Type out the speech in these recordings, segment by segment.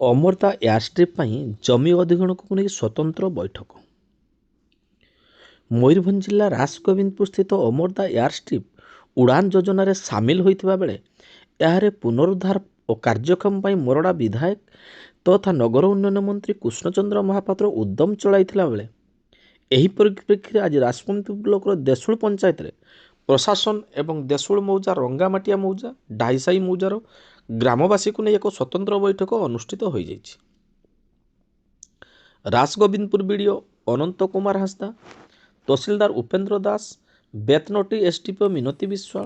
ଅମର୍ତ୍ତା airstrip ପାଇଁ ଜମି ଅଧିଗ୍ରହଣକୁ ନେଇ ସ୍ୱତନ୍ତ୍ର ବୈଠକ। ମୟୂରଭଞ୍ଜ ଜିଲ୍ଲା ରାସଗୋବିନ୍ଦପୁର ସ୍ଥିତ ଅମର୍ତ୍ତା ଏୟାରଷ୍ଟ୍ରିପ୍ ଉଡ଼ାନ ଯୋଜନାରେ ସାମିଲ ହୋଇଥିବା ବେଳେ ଏହାର ପୁନରୁଦ୍ଧାର ଓ କାର୍ଯ୍ୟକ୍ଷମ ପାଇଁ ମୋରଡ଼ା ବିଧାୟକ ତଥା ନଗର ଉନ୍ନୟନ ମନ୍ତ୍ରୀ କୃଷ୍ଣଚନ୍ଦ୍ର ମହାପାତ୍ର ଉଦ୍ୟମ ଚଳାଇଥିଲା ବେଳେ ଏହି ପରିପ୍ରେକ୍ଷୀରେ ଆଜି ରାସଗୋବିନ୍ଦପୁର ବ୍ଲକର ଦେଶୁଳ ପଞ୍ଚାୟତରେ ପ୍ରଶାସନ ଏବଂ ଦେଶୁଳ ମୌଜା, ରଙ୍ଗାମାଟିଆ ମୌଜା, ଡାଇସାହି ମୌଜାର ଗ୍ରାମବାସୀଙ୍କୁ ନେଇ ଏକ ସ୍ୱତନ୍ତ୍ର ବୈଠକ ଅନୁଷ୍ଠିତ ହୋଇଯାଇଛି। ରାସଗୋବିନ୍ଦପୁର ବିଡ଼ିଓ ଅନନ୍ତ କୁମାର ହାଁସଦା, ତହସିଲଦାର ଉପେନ୍ଦ୍ର ଦାସ, ବେତନଟି ଏସଡିପିଓ ମିନତୀ ବିଶ୍ୱାଳ,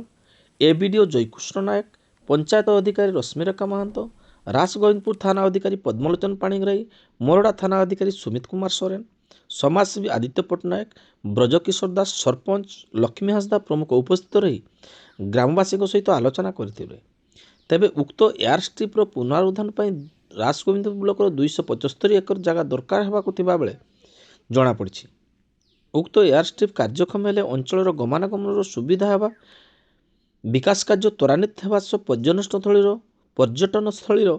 ଏବିଡ଼ିଓ ଜୟକୃଷ୍ଣ ନାୟକ, ପଞ୍ଚାୟତ ଅଧିକାରୀ ରଶ୍ମିରେଖା ମହାନ୍ତ, ରାସଗୋବିନ୍ଦପୁର ଥାନା ଅଧିକାରୀ ପଦ୍ମଲୋଚନ ପାଣିଗ୍ରାହୀ, ମୋରଡ଼ା ଥାନା ଅଧିକାରୀ ସୁମିତ କୁମାର ସୋରେନ, ସମାଜସେବୀ ଆଦିତ୍ୟ ପଟ୍ଟନାୟକ, ବ୍ରଜକିଶୋର ଦାସ, ସରପଞ୍ଚ ଲକ୍ଷ୍ମୀ ହାଁସଦା ପ୍ରମୁଖ ଉପସ୍ଥିତ ରହି ଗ୍ରାମବାସୀଙ୍କ ସହିତ ଆଲୋଚନା କରିଥିଲେ। ତେବେ ଉକ୍ତ ଏୟାରଷ୍ଟ୍ରିପ୍ର ପୁନରୁଦ୍ଧାର ପାଇଁ ରାସଗୋବିନ୍ଦପୁର ବ୍ଲକର 275 ଏକର ଜାଗା ଦରକାର ହେବାକୁ ଥିବା ବେଳେ ଜଣାପଡ଼ିଛି। ଉକ୍ତ ଏୟାରଷ୍ଟ୍ରିପ୍ କାର୍ଯ୍ୟକ୍ଷମ ହେଲେ ଅଞ୍ଚଳର ଗମନାଗମନର ସୁବିଧା ହେବା, ବିକାଶ କାର୍ଯ୍ୟ ତ୍ୱରାନ୍ୱିତ ହେବା ସହ ପର୍ଯ୍ୟଟନସ୍ଥଳୀର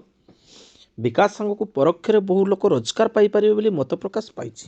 ବିକାଶ ସାଙ୍ଗକୁ ପରୋକ୍ଷରେ ବହୁ ଲୋକ ରୋଜଗାର ପାଇପାରିବେ ବୋଲି ମତ ପ୍ରକାଶ ପାଇଛି।